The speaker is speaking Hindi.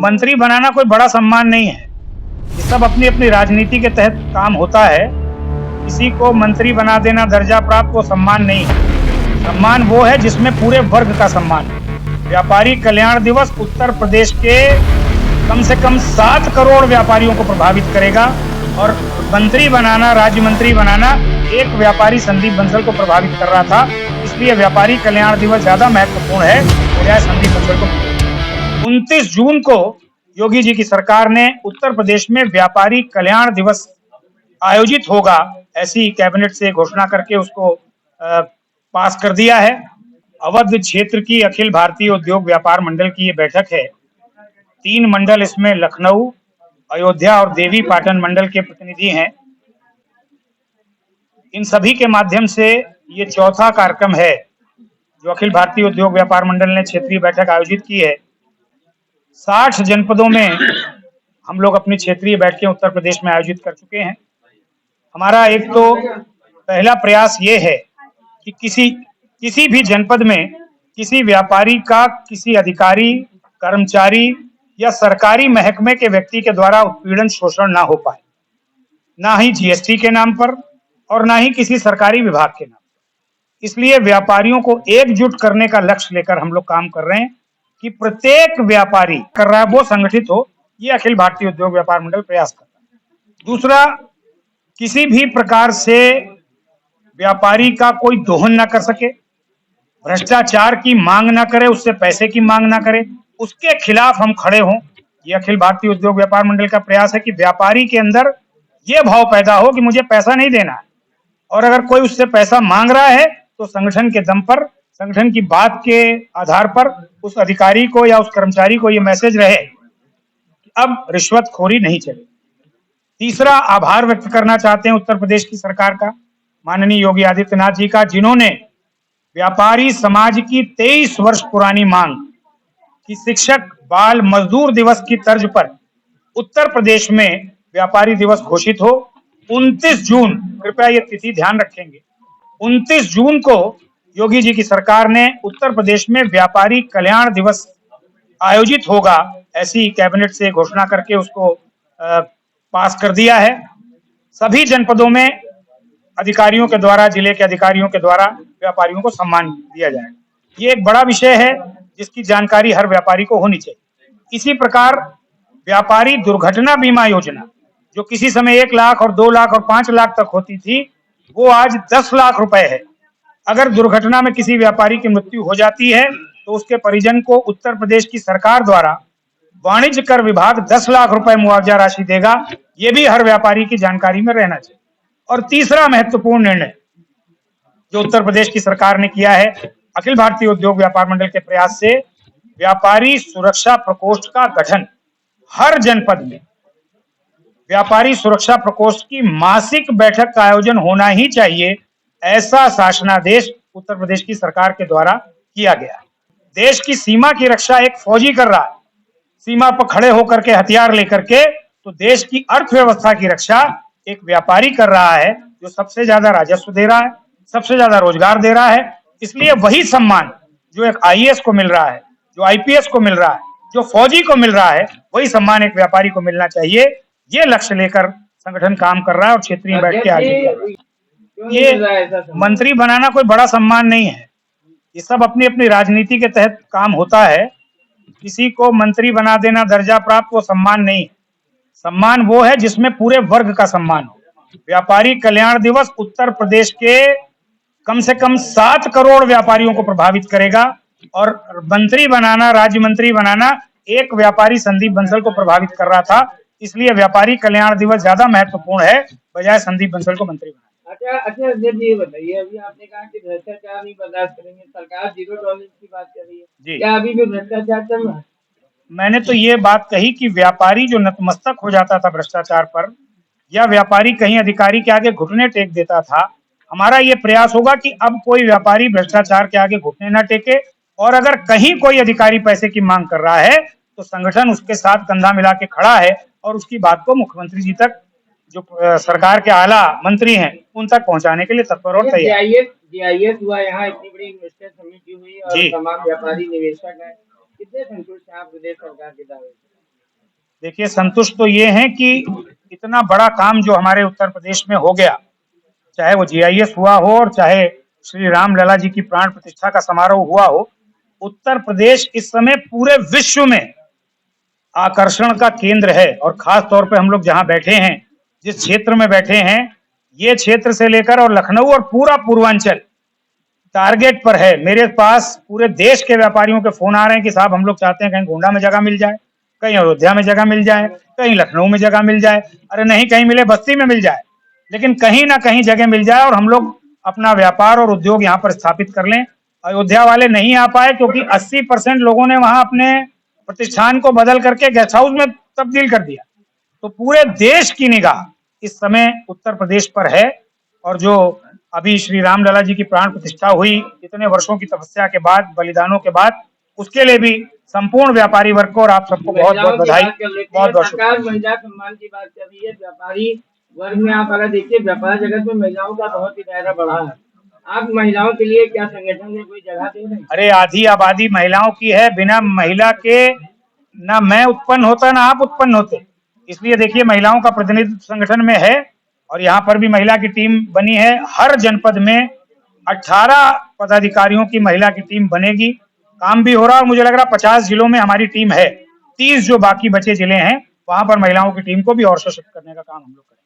मंत्री बनाना कोई बड़ा सम्मान नहीं है। ये सब अपनी अपनी राजनीति के तहत काम होता है। किसी को मंत्री बना देना, दर्जा प्राप्त, वो सम्मान नहीं है। सम्मान वो है जिसमें पूरे वर्ग का सम्मान है। व्यापारी कल्याण दिवस उत्तर प्रदेश के कम से कम 7 करोड़ व्यापारियों को प्रभावित करेगा और मंत्री बनाना, राज्य मंत्री बनाना एक व्यापारी संदीप बंसल को प्रभावित कर रहा था। इसलिए व्यापारी कल्याण दिवस ज्यादा महत्वपूर्ण है बजाय संदीप बंसल को। 29 जून को योगी जी की सरकार ने उत्तर प्रदेश में व्यापारी कल्याण दिवस आयोजित होगा, ऐसी कैबिनेट से घोषणा करके उसको पास कर दिया है। अवध क्षेत्र की अखिल भारतीय उद्योग व्यापार मंडल की ये बैठक है। 3 मंडल इसमें लखनऊ, अयोध्या और देवी पाटन मंडल के प्रतिनिधि हैं। इन सभी के माध्यम से ये चौथा कार्यक्रम है जो अखिल भारतीय उद्योग व्यापार मंडल ने क्षेत्रीय बैठक आयोजित की है। 60 जनपदों में हम लोग अपनी क्षेत्रीय बैठकें उत्तर प्रदेश में आयोजित कर चुके हैं। हमारा एक तो पहला प्रयास ये है कि किसी भी जनपद में किसी व्यापारी का किसी अधिकारी, कर्मचारी या सरकारी महकमे के व्यक्ति के द्वारा उत्पीड़न, शोषण ना हो पाए, ना ही जीएसटी के नाम पर और ना ही किसी सरकारी विभाग के नाम पर। इसलिए व्यापारियों को एकजुट करने का लक्ष्य लेकर हम लोग काम कर रहे हैं कि प्रत्येक व्यापारी कर रहा है वो संगठित हो। ये अखिल भारतीय उद्योग व्यापार मंडल प्रयास कर रहा है। दूसरा, किसी भी प्रकार से व्यापारी का कोई दोहन न कर सके, भ्रष्टाचार की मांग ना करे, उससे पैसे की मांग ना करे, उसके खिलाफ हम खड़े हों। ये अखिल भारतीय उद्योग व्यापार मंडल का प्रयास है कि व्यापारी के अंदर ये भाव पैदा हो कि मुझे पैसा नहीं देना है, और अगर कोई उससे पैसा मांग रहा है तो संगठन के दम पर, संगठन की बात के आधार पर उस अधिकारी को या उस कर्मचारी को ये मैसेज रहे कि अब रिश्वतखोरी नहीं चलेगी। तीसरा, आभार व्यक्त करना चाहते हैं उत्तर प्रदेश की सरकार का, माननीय योगी आदित्यनाथ जी का, जिन्होंने व्यापारी समाज की 23 वर्ष पुरानी मांग कि शिक्षक बाल मजदूर दिवस की तर्ज पर उत्तर प्रदेश में व्यापारी दिवस घोषित हो। 29 जून, कृपया ये तिथि ध्यान रखेंगे, 29 जून को योगी जी की सरकार ने उत्तर प्रदेश में व्यापारी कल्याण दिवस आयोजित होगा, ऐसी कैबिनेट से घोषणा करके उसको पास कर दिया है। सभी जनपदों में अधिकारियों के द्वारा, जिले के अधिकारियों के द्वारा व्यापारियों को सम्मान दिया जाएगा। ये एक बड़ा विषय है जिसकी जानकारी हर व्यापारी को होनी चाहिए। इसी प्रकार व्यापारी दुर्घटना बीमा योजना, जो किसी समय 1 लाख और 2 लाख और 5 लाख तक होती थी, वो आज 10 लाख रुपए है। अगर दुर्घटना में किसी व्यापारी की मृत्यु हो जाती है तो उसके परिजन को उत्तर प्रदेश की सरकार द्वारा वाणिज्य कर विभाग 10 लाख रुपए मुआवजा राशि देगा। ये भी हर व्यापारी की जानकारी में रहना चाहिए। और तीसरा महत्वपूर्ण निर्णय जो उत्तर प्रदेश की सरकार ने किया है, अखिल भारतीय उद्योग व्यापार मंडल के प्रयास से व्यापारी सुरक्षा प्रकोष्ठ का गठन। हर जनपद में व्यापारी सुरक्षा प्रकोष्ठ की मासिक बैठक का आयोजन होना ही चाहिए, ऐसा शासनादेश उत्तर प्रदेश की सरकार के द्वारा किया गया है। देश की सीमा की रक्षा एक फौजी कर रहा है, सीमा पर खड़े होकर के हथियार लेकर के, तो देश की अर्थव्यवस्था की रक्षा एक व्यापारी कर रहा है जो सबसे ज्यादा राजस्व दे रहा है, सबसे ज्यादा रोजगार दे रहा है। इसलिए वही सम्मान जो एक आईएएस को मिल रहा है, जो आईपीएस को मिल रहा है, जो फौजी को मिल रहा है, वही सम्मान एक व्यापारी को मिलना चाहिए। ये लक्ष्य लेकर संगठन काम कर रहा है और क्षेत्रीय बैठ के आगे कर रहा है। ये मंत्री बनाना कोई बड़ा सम्मान नहीं है। ये सब अपनी अपनी राजनीति के तहत काम होता है। किसी को मंत्री बना देना, दर्जा प्राप्त, वो सम्मान नहीं है। सम्मान वो है जिसमें पूरे वर्ग का सम्मान हो। व्यापारी कल्याण दिवस उत्तर प्रदेश के कम से कम 7 करोड़ व्यापारियों को प्रभावित करेगा और मंत्री बनाना, राज्य मंत्री बनाना एक व्यापारी संदीप बंसल को प्रभावित कर रहा था। इसलिए व्यापारी कल्याण दिवस ज्यादा महत्वपूर्ण है बजाय संदीप बंसल को मंत्री बनाना। अच्छा अध्यक्ष, ये बताइए, अभी आपने कहा कि भ्रष्टाचार नहीं बर्दाश्त करेंगे, सरकार जीरो टॉलरेंस की बात कर रही है जी, क्या अभी भी भ्रष्टाचार चल रहा है? मैंने तो ये बात कही कि व्यापारी जो नतमस्तक हो जाता था भ्रष्टाचार पर, या व्यापारी कहीं अधिकारी के आगे घुटने टेक देता था, हमारा ये प्रयास होगा कि अब कोई व्यापारी भ्रष्टाचार के आगे घुटने न टेके, और अगर कहीं कोई अधिकारी पैसे की मांग कर रहा है तो संगठन उसके साथ कंधा मिला के खड़ा है और उसकी बात को मुख्यमंत्री जी तक, जो सरकार के आला मंत्री हैं, उन तक पहुंचाने के लिए तत्पर और तैयार। जीआईएस हुआ, यहाँ इतनी बड़ी इन्वेस्टर समिति हुई और तमाम व्यापारी निवेशक हैं, कितने संतुष्ट हैं आप प्रदेश सरकार के दावे से? देखिए, संतुष्ट तो ये हैं कि इतना बड़ा काम जो हमारे उत्तर प्रदेश में हो गया, चाहे वो जीआईएस हुआ हो और चाहे श्री राम लला जी की प्राण प्रतिष्ठा का समारोह हुआ हो। उत्तर प्रदेश इस समय पूरे विश्व में आकर्षण का केंद्र है और खास तौर पे हम लोग जहां बैठे हैं, जिस क्षेत्र में बैठे हैं, ये क्षेत्र से लेकर और लखनऊ और पूरा पूर्वांचल टारगेट पर है। मेरे पास पूरे देश के व्यापारियों के फोन आ रहे हैं कि साहब हम लोग चाहते हैं कहीं गोंडा में जगह मिल जाए, कहीं अयोध्या में जगह मिल जाए, कहीं लखनऊ में जगह मिल जाए, अरे नहीं कहीं मिले बस्ती में मिल जाए, लेकिन कहीं ना कहीं जगह मिल जाए और हम लोग अपना व्यापार और उद्योग यहाँ पर स्थापित कर लें। अयोध्या वाले नहीं आ पाए क्योंकि 80% लोगों ने वहां अपने प्रतिष्ठान को बदल करके गेस्ट हाउस में तब्दील कर दिया। तो पूरे देश की निगाह इस समय उत्तर प्रदेश पर है और जो अभी श्री राम लला जी की प्राण प्रतिष्ठा हुई इतने वर्षों की तपस्या के बाद, बलिदानों के बाद, उसके लिए भी संपूर्ण व्यापारी वर्ग को और आप सबको बहुत बहुत महिलाओं की बधाई, बात कर लेते बहुत हैं। बहुत सरकार शुभकामनाएं। महिला सम्मान की बात कर रही है। व्यापारी वर्ग में आप अगर देखिए, व्यापार जगत में महिलाओं का बहुत ही दायरा बढ़ा है। आप महिलाओं के लिए क्या संगठन में कोई जगह दे रहे हैं? अरे आधी आबादी महिलाओं की है, बिना महिला के ना मैं उत्पन्न होता ना आप उत्पन्न होते। इसलिए देखिए महिलाओं का प्रतिनिधित्व संगठन में है और यहाँ पर भी महिला की टीम बनी है। हर जनपद में 18 पदाधिकारियों की महिला की टीम बनेगी। काम भी हो रहा है और मुझे लग रहा है 50 जिलों में हमारी टीम है। 30 जो बाकी बचे जिले हैं वहां पर महिलाओं की टीम को भी और सशक्त करने का काम हम लोग करेंगे।